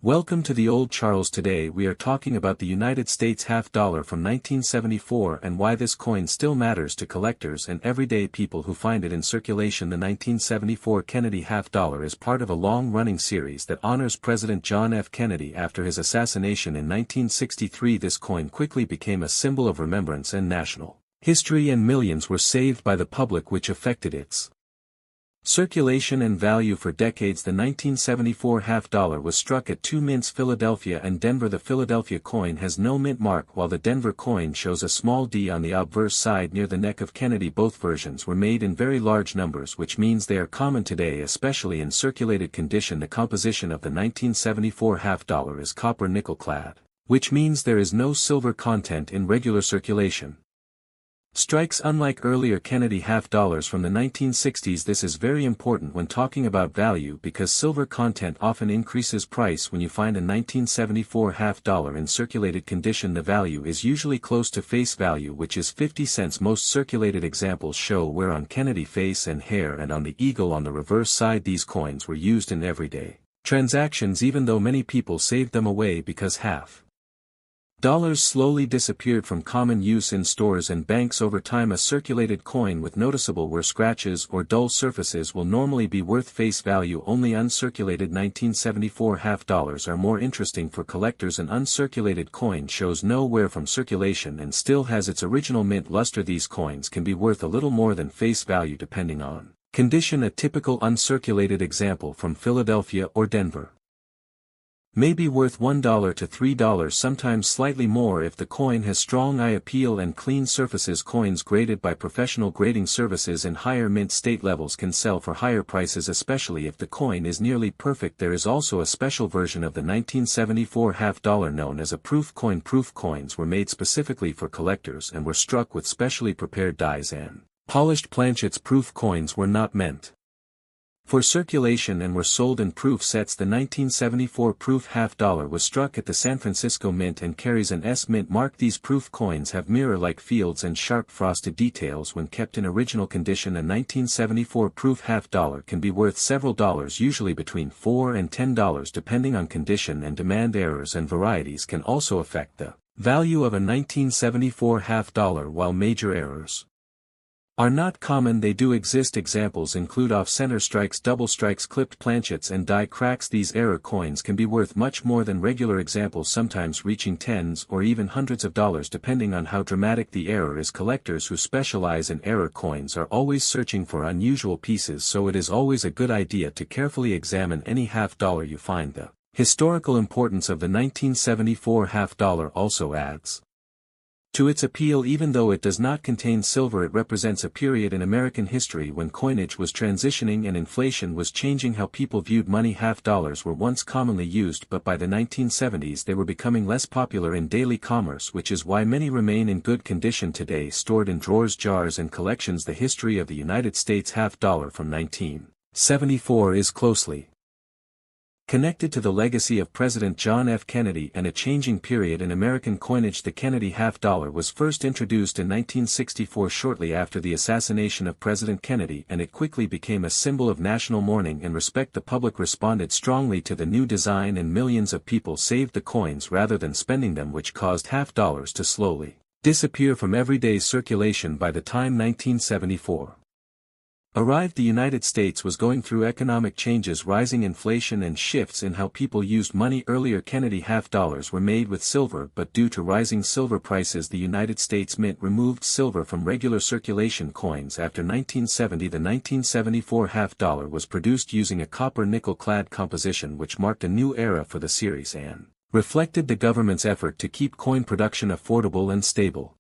Welcome to the Old Charles. Today we are talking about the United States half dollar from 1974 and why this coin still matters to collectors and everyday people who find it in circulation. The 1974 Kennedy half dollar is part of a long-running series that honors President John F. Kennedy after his assassination in 1963. This coin quickly became a symbol of remembrance and national history, and millions were saved by the public, which affected its circulation and value for decades. The 1974 half dollar was struck at two mints, Philadelphia and Denver. The Philadelphia coin has no mint mark, while the Denver coin shows a small D on the obverse side near the neck of Kennedy. Both versions were made in very large numbers, which means they are common today, especially in circulated condition. The composition of the 1974 half dollar is copper nickel clad, which means there is no silver content in regular circulation. Strikes. Unlike earlier Kennedy half dollars from the 1960s, this is very important when talking about value because silver content often increases price. When you find a 1974 half dollar in circulated condition, the value is usually close to face value, which is 50 cents. Most circulated examples show wear on Kennedy face and hair and on the eagle on the reverse side. These coins were used in everyday transactions, even though many people saved them away because half dollars slowly disappeared from common use in stores and banks over time. A circulated coin with noticeable wear, scratches or dull surfaces will normally be worth face value only. Uncirculated 1974 half dollars are more interesting for collectors. An uncirculated coin shows no wear from circulation and still has its original mint luster. These coins can be worth a little more than face value depending on condition. A typical uncirculated example from Philadelphia or Denver may be worth $1 to $3, sometimes slightly more if the coin has strong eye appeal and clean surfaces. Coins graded by professional grading services in higher mint state levels can sell for higher prices, especially if the coin is nearly perfect. There is also a special version of the 1974 half dollar known as a proof coin. Proof coins were made specifically for collectors and were struck with specially prepared dies and polished planchets. Proof coins were not meant for circulation and were sold in proof sets. The 1974 proof half dollar was struck at the San Francisco Mint and carries an S mint mark. These proof coins have mirror-like fields and sharp frosted details when kept in original condition. A 1974 proof half dollar can be worth several dollars, usually between $4 and $10 depending on condition and demand. Errors and varieties can also affect the value of a 1974 half dollar. While major errors are not common, they do exist. Examples include off-center strikes, double strikes, clipped planchets and die cracks. These error coins can be worth much more than regular examples, sometimes reaching tens or even hundreds of dollars depending on how dramatic the error is. Collectors who specialize in error coins are always searching for unusual pieces, so it is always a good idea to carefully examine any half dollar you find. The historical importance of the 1974 half dollar also adds to its appeal. Even though it does not contain silver, it represents a period in American history when coinage was transitioning and inflation was changing how people viewed money. Half dollars were once commonly used, but by the 1970s they were becoming less popular in daily commerce, which is why many remain in good condition today, stored in drawers, jars and collections. The history of the United States half dollar from 1974 is closely connected to the legacy of President John F. Kennedy and a changing period in American coinage. The Kennedy half dollar was first introduced in 1964 shortly after the assassination of President Kennedy, and it quickly became a symbol of national mourning and respect. The public responded strongly to the new design and millions of people saved the coins rather than spending them, which caused half dollars to slowly disappear from everyday circulation. By the time 1974 arrived, the United States was going through economic changes, rising inflation and shifts in how people used money. Earlier Kennedy half dollars were made with silver, but due to rising silver prices the United States Mint removed silver from regular circulation coins. After 1970 the 1974 half dollar was produced using a copper nickel clad composition, which marked a new era for the series and reflected the government's effort to keep coin production affordable and stable.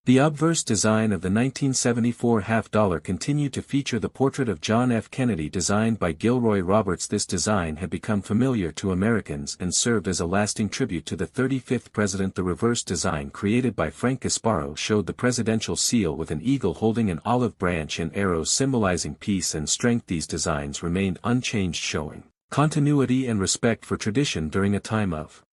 The obverse design of the 1974 half dollar continued to feature the portrait of John F. Kennedy designed by Gilroy Roberts. This design had become familiar to Americans and served as a lasting tribute to the 35th president. The reverse design, created by Frank Gasparo, showed the presidential seal with an eagle holding an olive branch and arrows symbolizing peace and strength. These designs remained unchanged, showing continuity and respect for tradition during a time of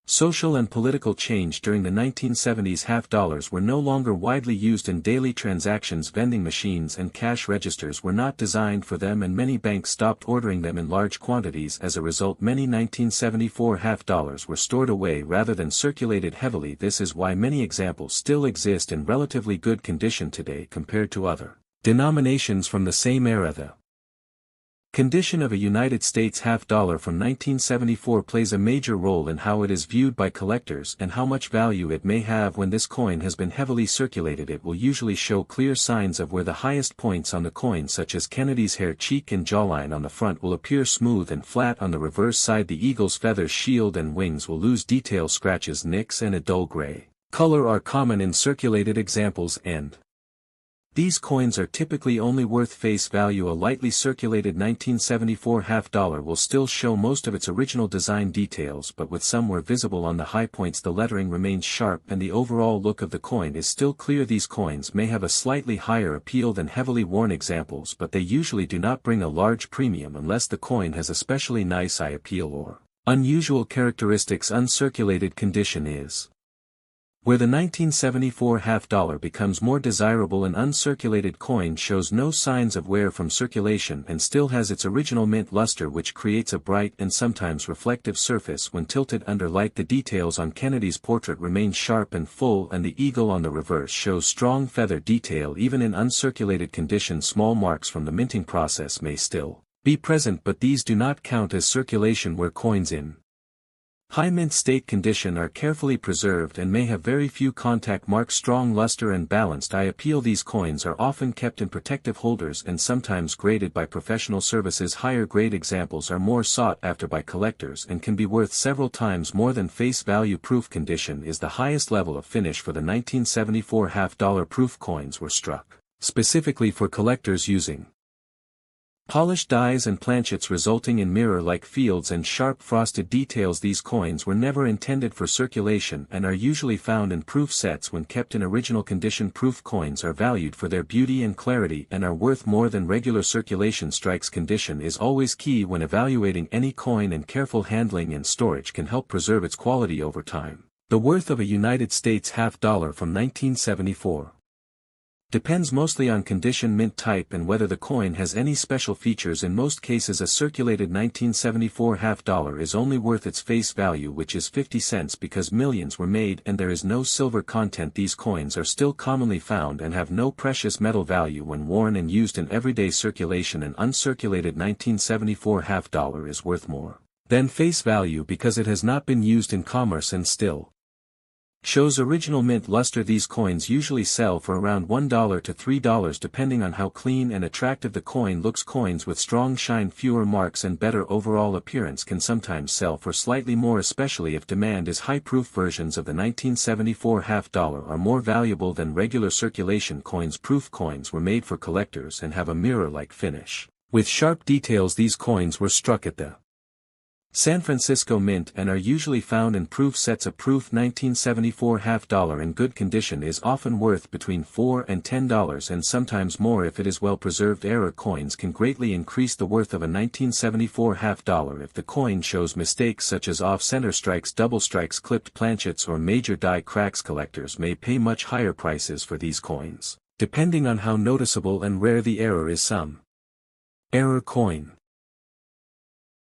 Social and political change during the 1970s. Half dollars were no longer widely used in daily transactions. Vending machines and cash registers were not designed for them, and many banks stopped ordering them in large quantities. As a result, many 1974 half dollars were stored away rather than circulated heavily. This is why many examples still exist in relatively good condition today compared to other denominations from the same era. The condition of a United States half dollar from 1974 plays a major role in how it is viewed by collectors and how much value it may have. When this coin has been heavily circulated, it will usually show clear signs of where the highest points on the coin, such as Kennedy's hair, cheek and jawline on the front, will appear smooth and flat on the reverse side. The eagle's feathers, shield and wings will lose detail, scratches, nicks and a dull gray color are common in circulated examples, and these coins are typically only worth face value. A lightly circulated 1974 half dollar will still show most of its original design details, but with some where visible on the high points, the lettering remains sharp and the overall look of the coin is still clear. These coins may have a slightly higher appeal than heavily worn examples, but they usually do not bring a large premium unless the coin has especially nice eye appeal or unusual characteristics. Uncirculated condition is where the 1974 half dollar becomes more desirable. An uncirculated coin shows no signs of wear from circulation and still has its original mint luster, which creates a bright and sometimes reflective surface when tilted under light. The details on Kennedy's portrait remain sharp and full, and the eagle on the reverse shows strong feather detail. Even in uncirculated condition, small marks from the minting process may still be present, but these do not count as circulation. Where coins in high mint state condition are carefully preserved and may have very few contact marks, strong luster and balanced eye appeal, these coins are often kept in protective holders and sometimes graded by professional services. Higher grade examples are more sought after by collectors and can be worth several times more than face value. Proof condition is the highest level of finish for the 1974 half dollar. Proof coins were struck specifically for collectors using polished dies and planchets, resulting in mirror-like fields and sharp frosted details. These coins were never intended for circulation and are usually found in proof sets when kept in original condition. Proof coins are valued for their beauty and clarity and are worth more than regular circulation. Strikes condition is always key when evaluating any coin, and careful handling and storage can help preserve its quality over time. The worth of a United States half dollar from 1974 depends mostly on condition, mint type and whether the coin has any special features. In most cases, a circulated 1974 half dollar is only worth its face value, which is 50 cents, because millions were made and there is no silver content. These coins are still commonly found and have no precious metal value when worn and used in everyday circulation. An uncirculated 1974 half dollar is worth more than face value because it has not been used in commerce and still shows original mint luster. These coins usually sell for around $1 to $3 depending on how clean and attractive the coin looks. Coins with strong shine, fewer marks and better overall appearance can sometimes sell for slightly more, especially if demand is high. Proof versions of the 1974 half dollar are more valuable than regular circulation coins. Proof coins were made for collectors and have a mirror-like finish with sharp details. These coins were struck at the San Francisco Mint and are usually found in proof sets. A proof 1974 half dollar in good condition is often worth between $4 and $10 and sometimes more if it is well preserved. Error coins can greatly increase the worth of a 1974 half dollar if the coin shows mistakes such as off-center strikes, double strikes, clipped planchets or major die cracks. Collectors may pay much higher prices for these coins, depending on how noticeable and rare the error is. Some error coin